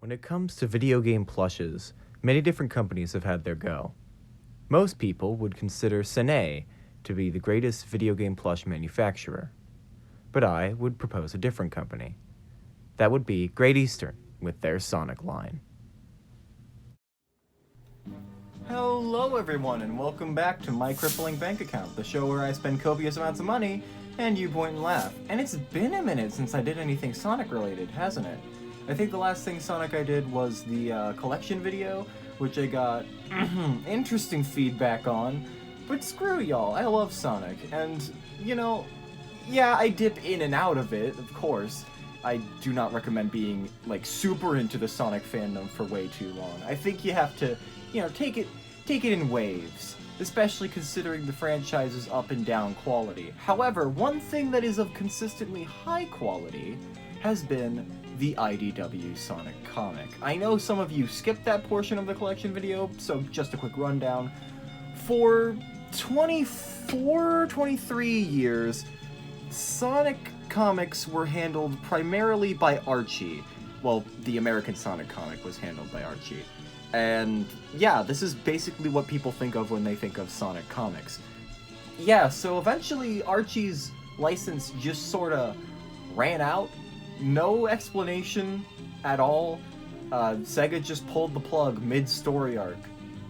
When it comes to video game plushes, many different companies have had their go. Most people would consider Sene to be the greatest video game plush manufacturer, but I would propose a different company. That would be Great Eastern with their Sonic line. Hello everyone and welcome back to my Crippling bank account, the show where I spend copious amounts of money and you point and laugh. And it's been a minute since I did anything Sonic related, hasn't it? I think the last thing Sonic I did was the collection video, which I got interesting feedback on, but screw y'all, I love Sonic, and, you know, yeah, I dip in and out of it, of course. I do not recommend being, like, super into the Sonic fandom for way too long. I think you have to, you know, take it in waves, especially considering the franchise's up and down quality. However, one thing that is of consistently high quality has been the IDW Sonic comic. I know some of you skipped that portion of the collection video, so just a quick rundown. For 23 years, Sonic comics were handled primarily by Archie. Well, the American Sonic comic was handled by Archie. And yeah, this is basically what people think of when they think of Sonic comics. Yeah, so eventually Archie's license just sorta ran out. No explanation at all. Sega just pulled the plug mid-story arc,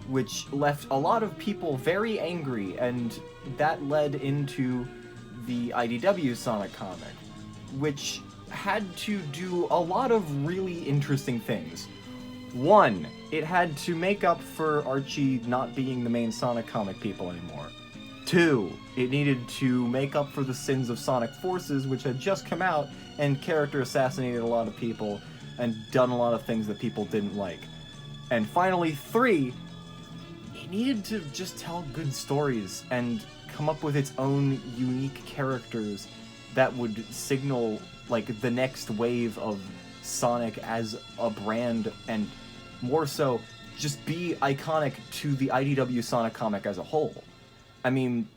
which left a lot of people very angry, and that led into the IDW Sonic comic, which had to do a lot of really interesting things. One, it had to make up for Archie not being the main Sonic comic people anymore. Two, it needed to make up for the sins of Sonic Forces, which had just come out and character assassinated a lot of people and done a lot of things that people didn't like. And finally, three, it needed to just tell good stories and come up with its own unique characters that would signal, like, the next wave of Sonic as a brand, and more so, just be iconic to the IDW Sonic comic as a whole. I mean,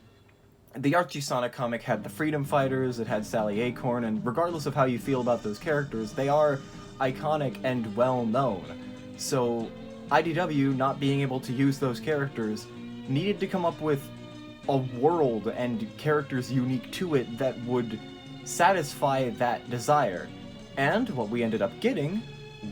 the Archie Sonic comic had the Freedom Fighters, it had Sally Acorn, and regardless of how you feel about those characters, they are iconic and well-known. So, IDW, not being able to use those characters, needed to come up with a world and characters unique to it that would satisfy that desire. And what we ended up getting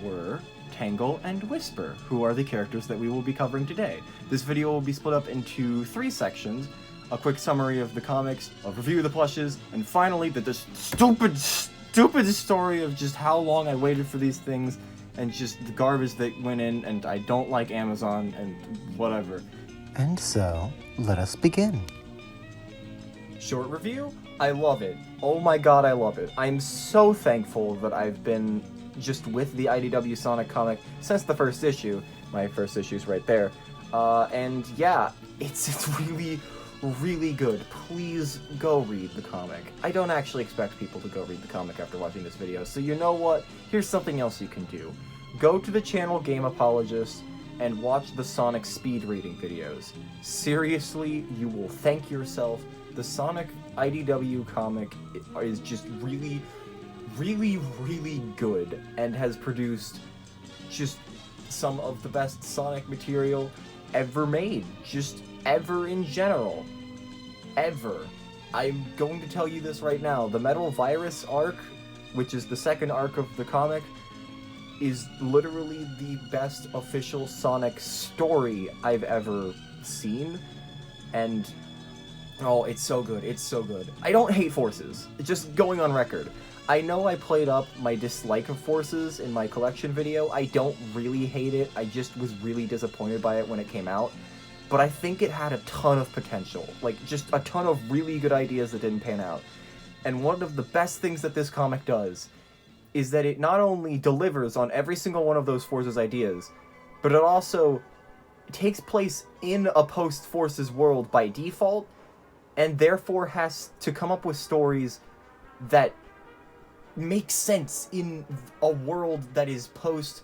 were Tangle and Whisper, who are the characters that we will be covering today. This video will be split up into 3 sections: a quick summary of the comics, a review of the plushes, and finally the stupid story of just how long I waited for these things, and just the garbage that went in, and I don't like Amazon, and whatever. And so, let us begin. Short review? I love it. Oh my god, I love it. I'm so thankful that I've been just with the IDW Sonic comic since the first issue. My first issue's right there. And yeah, it's really, really good. Please go read the comic. I don't actually expect people to go read the comic after watching this video, so you know what? Here's something else you can do. Go to the channel Game Apologist and watch the Sonic speed reading videos. Seriously, you will thank yourself. The Sonic IDW comic is just really, really, really good and has produced just some of the best Sonic material ever made. Just ever in general. Ever. I'm going to tell you this right now. The Metal Virus arc, which is the second arc of the comic, is literally the best official Sonic story I've ever seen. And oh, it's so good. It's so good. I don't hate Forces. Just going on record. I know I played up my dislike of Forces in my collection video. I don't really hate it. I just was really disappointed by it when it came out. But I think it had a ton of potential. Like, just a ton of really good ideas that didn't pan out. And one of the best things that this comic does is that it not only delivers on every single one of those Forces ideas, but it also takes place in a post-Forces world by default, and therefore has to come up with stories that make sense in a world that is post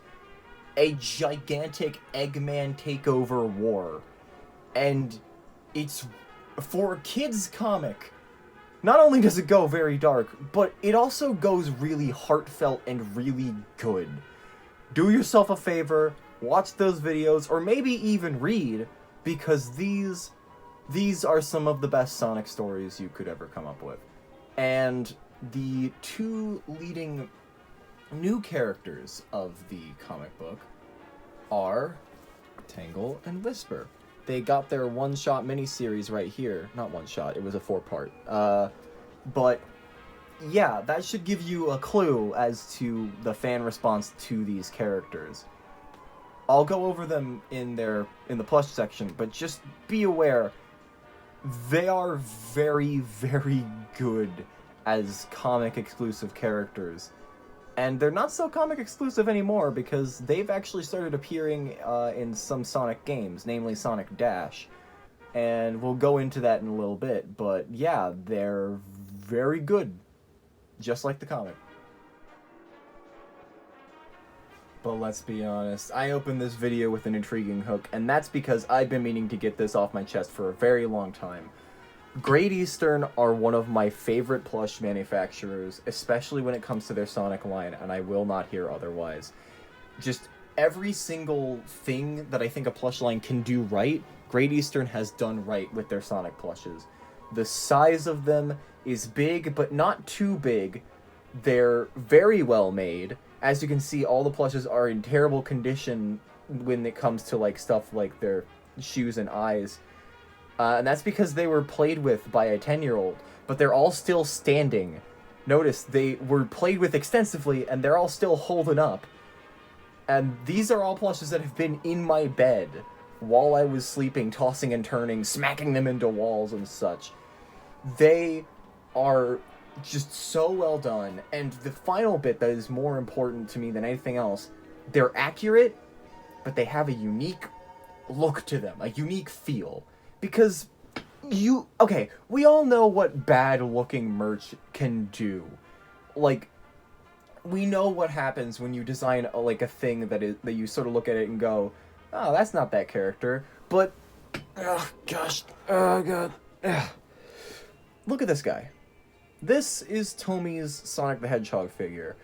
a gigantic Eggman takeover war. And it's, for a kid's comic, not only does it go very dark, but it also goes really heartfelt and really good. do yourself a favor, watch those videos, or maybe even read, because these are some of the best Sonic stories you could ever come up with. And the two leading new characters of the comic book are Tangle and Whisper. They got their one-shot miniseries right here. Not one-shot, it was a 4-part. But yeah, that should give you a clue as to the fan response to these characters. I'll go over them in the plush section, but just be aware, they are very, very good as comic exclusive characters. And they're not so comic exclusive anymore because they've actually started appearing in some Sonic games, namely Sonic Dash. And we'll go into that in a little bit, but yeah, they're very good, just like the comic. But let's be honest, I opened this video with an intriguing hook, and that's because I've been meaning to get this off my chest for a very long time. Great Eastern are one of my favorite plush manufacturers, especially when it comes to their Sonic line, and I will not hear otherwise. Just every single thing that I think a plush line can do right, Great Eastern has done right with their Sonic plushes. The size of them is big, but not too big. They're very well made. As you can see, all the plushes are in terrible condition when it comes to like stuff like their shoes and eyes. And that's because they were played with by a 10-year-old, but they're all still standing. Notice, they were played with extensively, and they're all still holding up. And these are all plushes that have been in my bed while I was sleeping, tossing and turning, smacking them into walls and such. They are just so well done, and the final bit that is more important to me than anything else, they're accurate, but they have a unique look to them, a unique feel. Because we all know what bad-looking merch can do. Like, we know what happens when you design a thing that you sort of look at it and go, oh, that's not that character. But, oh gosh, oh god, ugh. Look at this guy. This is Tommy's Sonic the Hedgehog figure.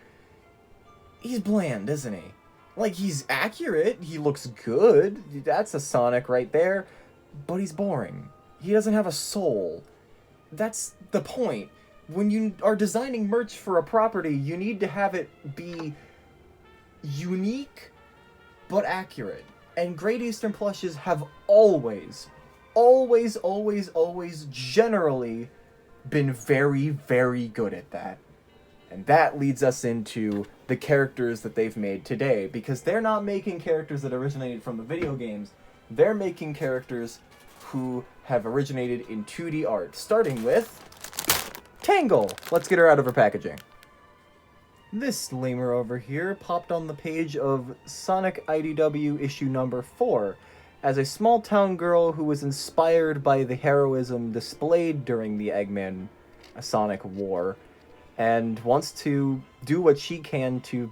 He's bland, isn't he? Like, he's accurate, he looks good, that's a Sonic right there. But he's boring. He doesn't have a soul. That's the point. When you are designing merch for a property, you need to have it be unique but accurate. And Great Eastern plushes have always generally been very, very good at that. And that leads us into the characters that they've made today, because they're not making characters that originated from the video games. They're making characters who have originated in 2D art, starting with Tangle. Let's get her out of her packaging. This lemur over here popped on the page of Sonic IDW issue number 4 as a small-town girl who was inspired by the heroism displayed during the Eggman Sonic War and wants to do what she can to,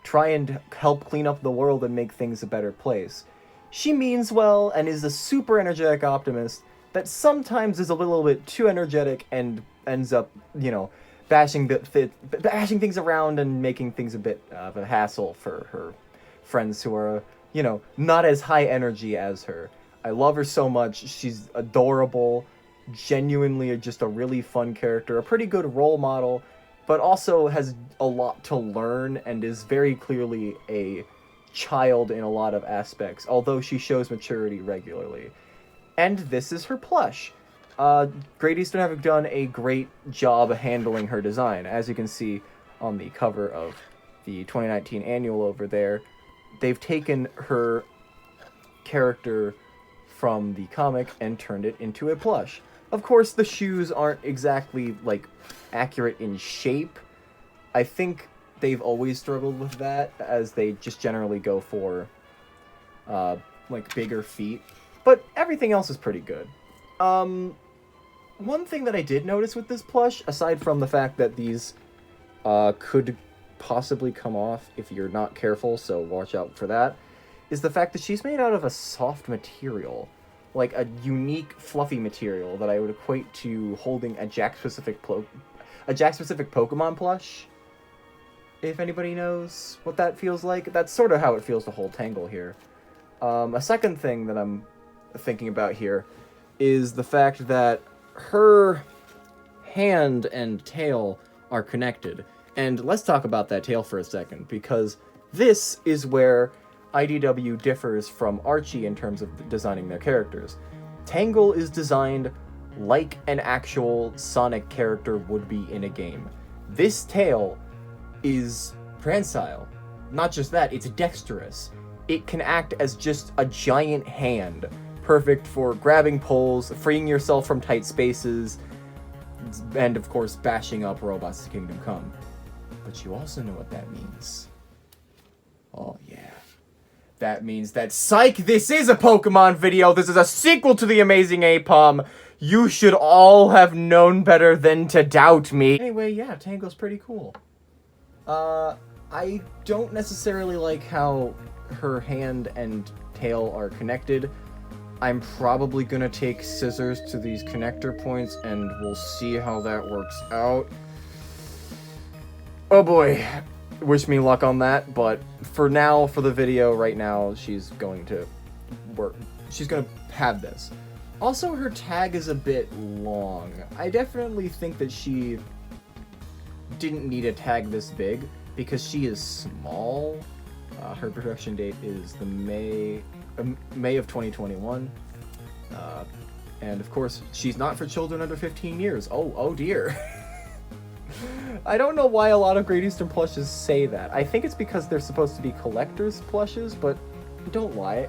try and help clean up the world and make things a better place. She means well and is a super energetic optimist that sometimes is a little bit too energetic and ends up, bashing things around and making things a bit of a hassle for her friends who are, not as high energy as her. I love her so much. She's adorable, genuinely just a really fun character, a pretty good role model, but also has a lot to learn and is very clearly a child in a lot of aspects, although she shows maturity regularly. And this is her plush. Great Eastern have done a great job handling her design. As you can see on the cover of the 2019 annual over there, they've taken her character from the comic and turned it into a plush. Of course, the shoes aren't exactly, accurate in shape. I think they've always struggled with that, as they just generally go for, bigger feet. But everything else is pretty good. One thing that I did notice with this plush, aside from the fact that these could possibly come off if you're not careful, so watch out for that, is the fact that she's made out of a soft material. Like a unique, fluffy material that I would equate to holding a Jack-specific Pokemon plush. if anybody knows what that feels like. That's sort of how it feels to hold Tangle here. A second thing that I'm thinking about here is the fact that her hand and tail are connected. And let's talk about that tail for a second, because this is where IDW differs from Archie in terms of designing their characters. Tangle is designed like an actual Sonic character would be in a game. This tail is prehensile. Not just that, it's dexterous. It can act as just a giant hand, perfect for grabbing poles, freeing yourself from tight spaces, and of course bashing up robots to Kingdom Come. But you also know what that means. Oh yeah. That means that, psych, this is a Pokemon video! This is a sequel to The Amazing Apom! You should all have known better than to doubt me! Anyway, yeah, Tangle's pretty cool. I don't necessarily like how her hand and tail are connected. I'm probably gonna take scissors to these connector points, and we'll see how that works out. Oh boy. Wish me luck on that, but for now, for the video right now, she's going to work. She's going to have this. Also, her tag is a bit long. I definitely think that she didn't need a tag this big because she is small. Her production date is the May of 2021. And of course, she's not for children under 15 years. Oh dear. I don't know why a lot of Great Eastern plushes say that. I think it's because they're supposed to be collector's plushes, but don't lie.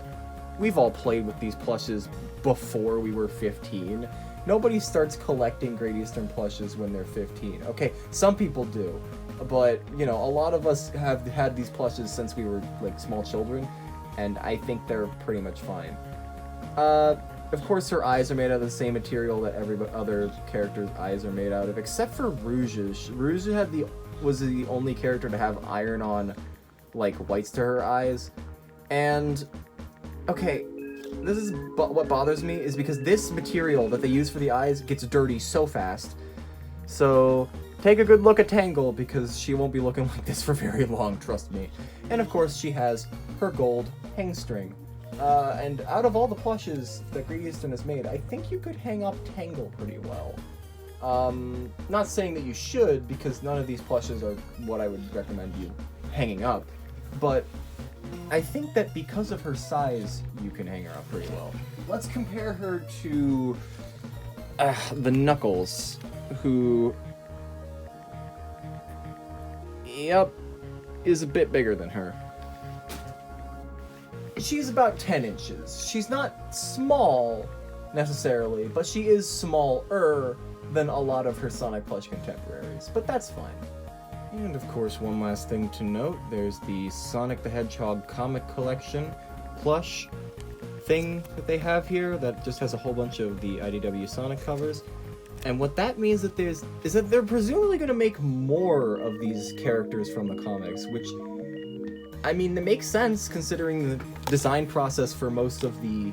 We've all played with these plushes before we were 15. Nobody starts collecting Great Eastern plushes when they're 15. Okay, some people do, but, you know, a lot of us have had these plushes since we were, like, small children, and I think they're pretty much fine. Of course, her eyes are made out of the same material that every other character's eyes are made out of, except for Rouge's. Rouge was the only character to have iron-on, like, whites to her eyes. And, okay, this is what bothers me, is because this material that they use for the eyes gets dirty so fast. So, take a good look at Tangle, because she won't be looking like this for very long, trust me. And, of course, she has her gold hang string. And out of all the plushes that Great Eastern has made, I think you could hang up Tangle pretty well. Not saying that you should, because none of these plushes are what I would recommend you hanging up, but I think that because of her size, you can hang her up pretty well. Let's compare her to the Knuckles, who, yep, is a bit bigger than her. She's about 10 inches. She's not small, necessarily, but she is smaller than a lot of her Sonic plush contemporaries, but that's fine. And of course, one last thing to note, there's the Sonic the Hedgehog comic collection plush thing that they have here that just has a whole bunch of the IDW Sonic covers. And what that means is that they're presumably going to make more of these characters from the comics, which, I mean, it makes sense considering the design process for most of the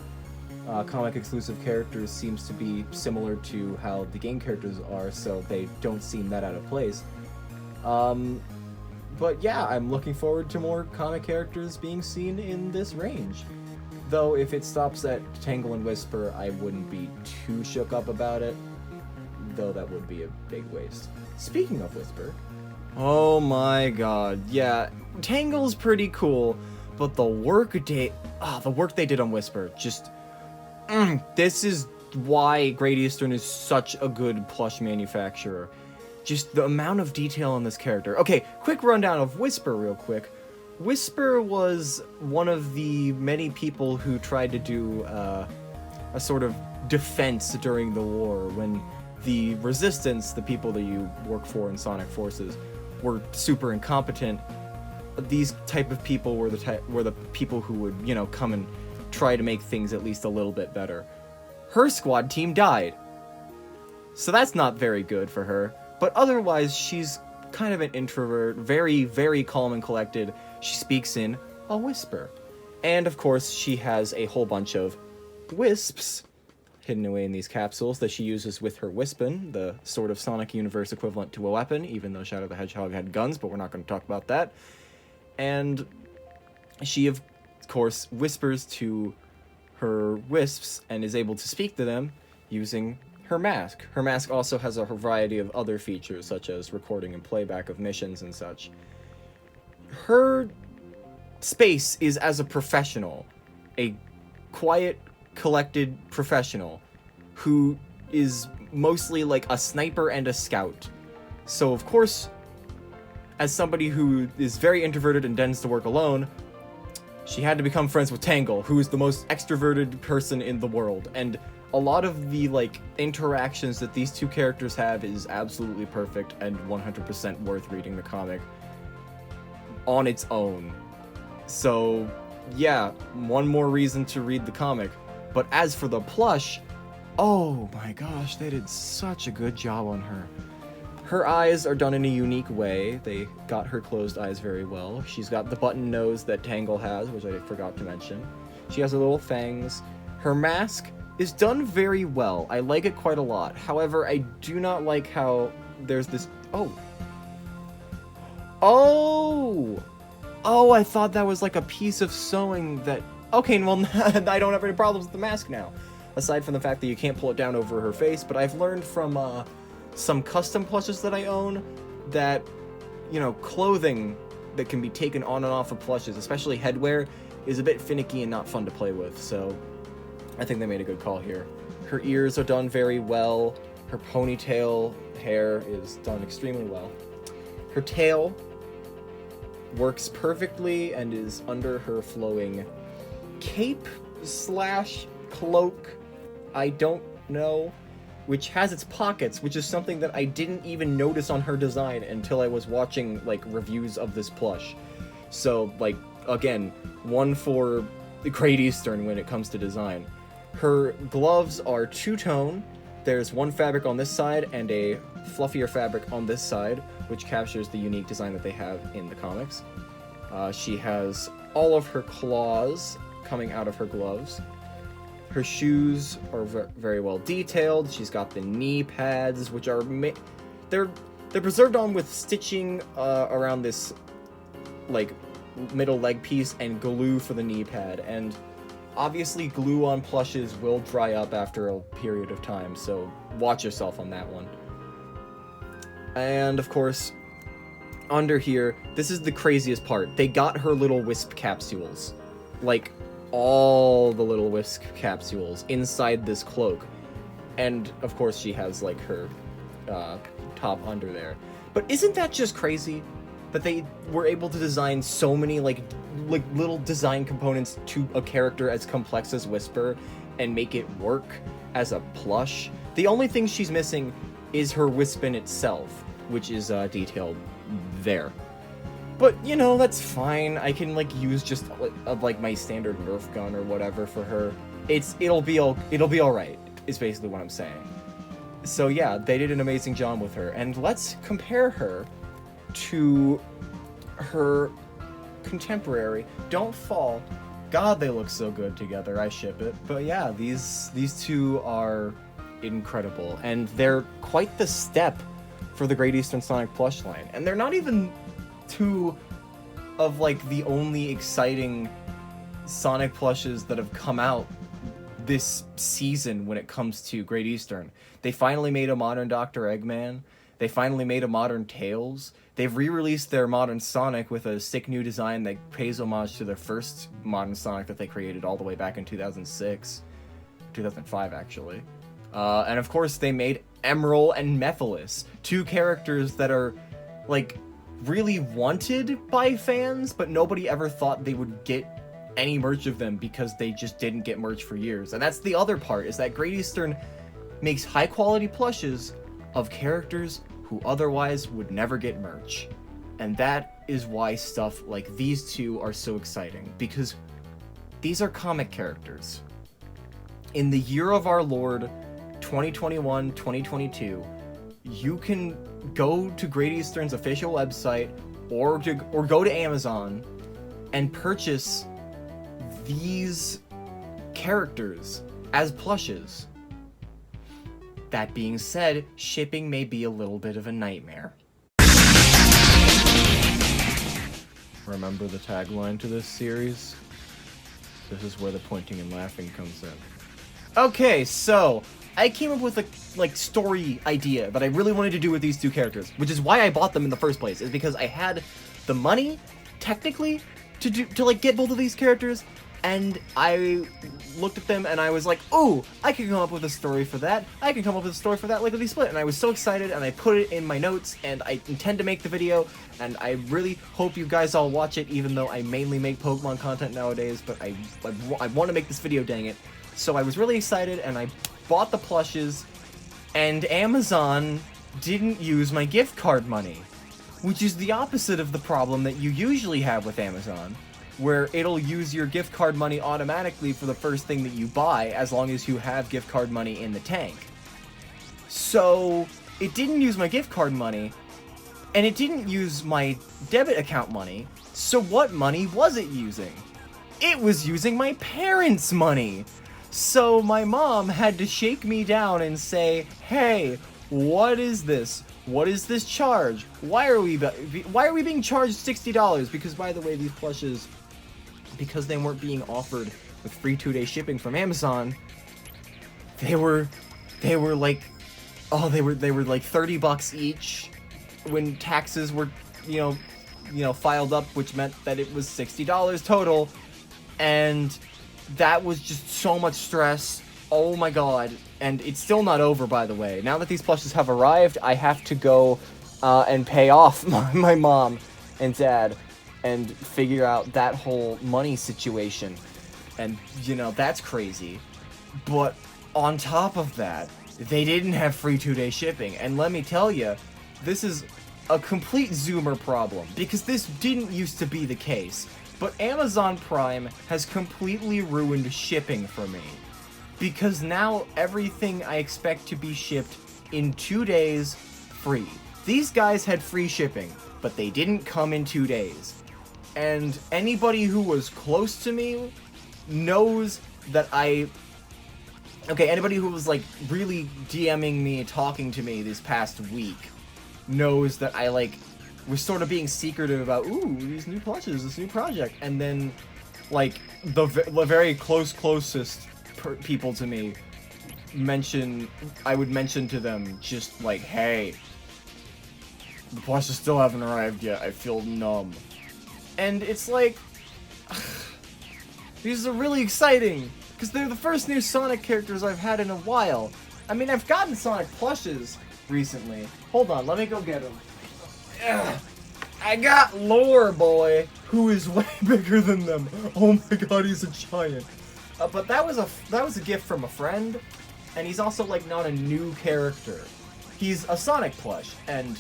comic-exclusive characters seems to be similar to how the game characters are, so they don't seem that out of place. But yeah, I'm looking forward to more comic characters being seen in this range. Though if it stops at Tangle and Whisper, I wouldn't be too shook up about it, though that would be a big waste. Speaking of Whisper, oh my god, yeah, Tangle's pretty cool, but the work they did on Whisper, just, this is why Great Eastern is such a good plush manufacturer. Just the amount of detail on this character. Okay, quick rundown of Whisper real quick. Whisper was one of the many people who tried to do a sort of defense during the war when the Resistance, the people that you work for in Sonic Forces, were super incompetent. These type of people were the people who would, you know, come and try to make things at least a little bit better. Her squad team died, so that's not very good for her. But otherwise, she's kind of an introvert, very, very calm and collected. She speaks in a whisper. And of course, she has a whole bunch of wisps hidden away in these capsules that she uses with her Wispin, the sort of Sonic universe equivalent to a weapon, even though Shadow the Hedgehog had guns, but we're not going to talk about that. And she, of course, whispers to her wisps and is able to speak to them using her mask. Her mask also has a variety of other features, such as recording and playback of missions and such. Her space is as a professional, a quiet, collected professional who is mostly like a sniper and a scout. So, of course, as somebody who is very introverted and tends to work alone, she had to become friends with Tangle, who is the most extroverted person in the world. And a lot of the, like, interactions that these two characters have is absolutely perfect and 100% worth reading the comic on its own. So, yeah, one more reason to read the comic. But as for the plush, oh my gosh, they did such a good job on her. Her eyes are done in a unique way. They got her closed eyes very well. She's got the button nose that Tangle has, which I forgot to mention. She has her little fangs. Her mask is done very well. I like it quite a lot. However, I do not like how there's this... Oh, I thought that was like a piece of sewing that... Okay, well, I don't have any problems with the mask now. Aside from the fact that you can't pull it down over her face, but I've learned from some custom plushes that I own that, you know, clothing that can be taken on and off of plushes, especially headwear, is a bit finicky and not fun to play with, so I think they made a good call here. Her ears are done very well. Her ponytail hair is done extremely well. Her tail works perfectly and is under her flowing cape slash cloak, I don't know, which has its pockets, which is something that I didn't even notice on her design until I was watching, like, reviews of this plush. So, like, again, one for the Great Eastern when it comes to design. Her gloves are two-tone. There's one fabric on this side and a fluffier fabric on this side, which captures the unique design that they have in the comics. She has all of her claws coming out of her gloves. Her shoes are very well detailed. She's got the knee pads, which are they're preserved on with stitching around this, like, middle leg piece and glue for the knee pad. And obviously glue on plushes will dry up after a period of time, so watch yourself on that one. And of course, under here, this is the craziest part. They got her little wisp capsules. Like, all the little wisp capsules inside this cloak. And of course she has, like, her top under there. But isn't that just crazy that they were able to design so many like little design components to a character as complex as Whisper and make it work as a plush? The only thing she's missing is her Wispin itself, which is detailed there. But, you know, that's fine. I can, like, use just, like, my standard Nerf gun or whatever for her. It'll be alright, is basically what I'm saying. So, yeah, they did an amazing job with her. And let's compare her to her contemporary, Don't Fall. God, they look so good together. I ship it. But, yeah, these two are incredible. And they're quite the step for the Great Eastern Sonic plush line. And they're not even two of, like, the only exciting Sonic plushes that have come out this season when it comes to Great Eastern. They finally made a modern Dr. Eggman. They finally made a modern Tails. They've re-released their modern Sonic with a sick new design that pays homage to their first modern Sonic that they created all the way back in 2006. 2005, actually. And of course, they made Emerald and Mephiles, two characters that are, like, really wanted by fans, but nobody ever thought they would get any merch of them because they just didn't get merch for years. And that's the other part, is that Great Eastern makes high-quality plushes of characters who otherwise would never get merch. And that is why stuff like these two are so exciting, because these are comic characters. In the year of our Lord, 2021-2022, you can go to Great Eastern's official website or go to Amazon and purchase these characters as plushes That being said, shipping may be a little bit of a nightmare. Remember the tagline to this series? This is where the pointing and laughing comes in. Okay, so I came up with a story idea that I really wanted to do with these two characters, which is why I bought them in the first place, is because I had the money, technically, to get both of these characters, and I looked at them and I was like, oh, I can come up with a story for that. I can come up with a story for that lickety split. And I was so excited, and I put it in my notes, and I intend to make the video, and I really hope you guys all watch it, even though I mainly make Pokemon content nowadays, but I want to make this video, dang it. So I was really excited, and I bought the plushes, and Amazon didn't use my gift card money, which is the opposite of the problem that you usually have with Amazon, where it'll use your gift card money automatically for the first thing that you buy, as long as you have gift card money in the tank. So it didn't use my gift card money, and it didn't use my debit account money, so what money was it using? It was using my parents' money! So my mom had to shake me down and say, hey, what is this? What is this charge? Why are we being charged $60? Because, by the way, these plushes, because they weren't being offered with free 2-day shipping from Amazon, they were like $30 each when taxes were, filed up, which meant that it was $60 total, and that was just so much stress. Oh my god. And it's still not over, by the way. Now that these plushes have arrived, I have to go and pay off my mom and dad and figure out that whole money situation. And, that's crazy. But on top of that, they didn't have free 2-day shipping. And let me tell you, this is a complete Zoomer problem, because this didn't used to be the case. But Amazon Prime has completely ruined shipping for me, because now everything I expect to be shipped in 2 days free. These guys had free shipping, but they didn't come in 2 days. And anybody who was close to me knows that anybody who was really DMing me, talking to me this past week, knows that I was sort of being secretive about, ooh, these new plushes, this new project, and then, the very closest people to me I would mention to them, just hey, the plushes still haven't arrived yet, I feel numb. And it's these are really exciting, because they're the first new Sonic characters I've had in a while. I mean, I've gotten Sonic plushes recently. Hold on, let me go get them. Ugh. I got Lore Boy, who is way bigger than them. Oh my god, he's a giant. But that was a gift from a friend, and he's also not a new character. He's a Sonic plush, and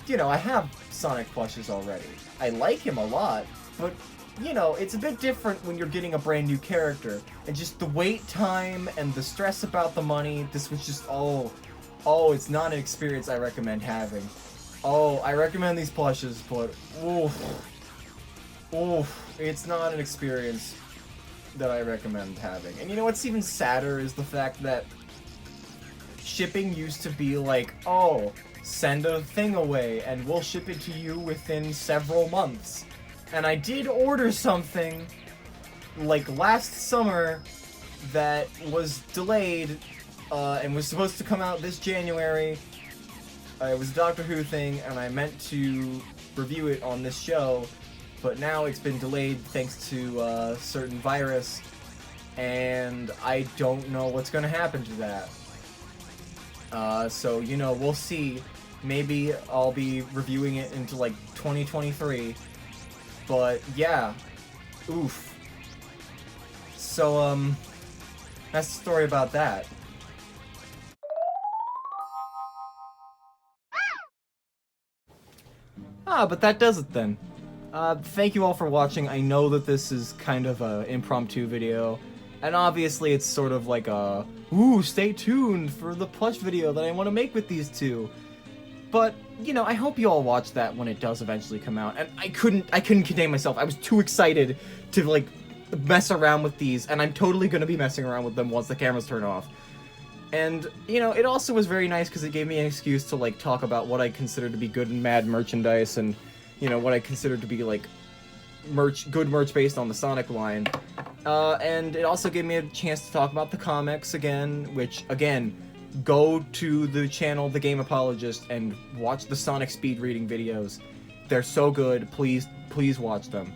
I have Sonic plushes already. I like him a lot, but it's a bit different when you're getting a brand new character, and just the wait time and the stress about the money. This was just it's not an experience I recommend having. Oh, I recommend these plushes, but it's not an experience that I recommend having. And what's even sadder is the fact that shipping used to be oh, send a thing away and we'll ship it to you within several months. And I did order something last summer that was delayed and was supposed to come out this January. It was a Doctor Who thing, and I meant to review it on this show, but now it's been delayed thanks to a certain virus, and I don't know what's going to happen to that. So, we'll see. Maybe I'll be reviewing it into 2023, but yeah, oof. So, that's the story about that. But that does it then. Thank you all for watching. I know that this is kind of an impromptu video, and obviously it's sort of stay tuned for the plush video that I want to make with these two. But, I hope you all watch that when it does eventually come out, and I couldn't contain myself. I was too excited to, mess around with these, and I'm totally gonna be messing around with them once the cameras turn off. And, you know, it also was very nice because it gave me an excuse to, like, talk about what I consider to be good and mad merchandise and, you know, what I consider to be, like, good merch based on the Sonic line. And it also gave me a chance to talk about the comics again, which, again, go to the channel, The Game Apologist, and watch the Sonic speed reading videos. They're so good. Please watch them.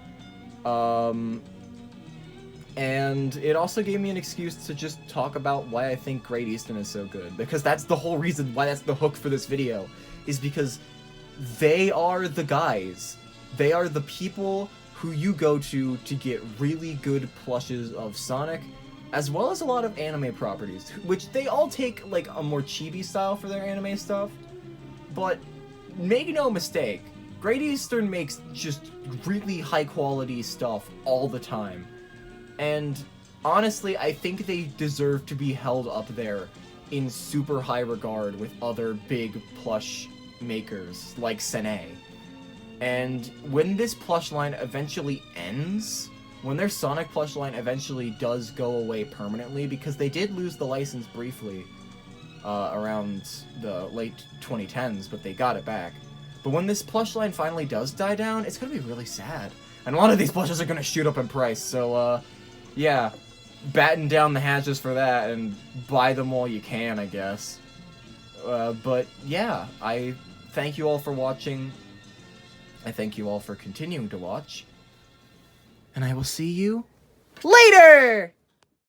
And it also gave me an excuse to just talk about why I think Great Eastern is so good. Because that's the whole reason why that's the hook for this video. Is because they are the guys. They are the people who you go to get really good plushes of Sonic, as well as a lot of anime properties, which they all take like a more chibi style for their anime stuff. But make no mistake, Great Eastern makes just really high quality stuff all the time. And honestly, I think they deserve to be held up there in super high regard with other big plush makers like Sene. And when this plush line eventually ends, when their Sonic plush line eventually does go away permanently, because they did lose the license briefly around the late 2010s, but they got it back. But when this plush line finally does die down, it's going to be really sad. And a lot of these plushes are going to shoot up in price, so yeah, batten down the hatches for that and buy them while you can, I guess. But yeah, I thank you all for watching. I thank you all for continuing to watch. And I will see you later!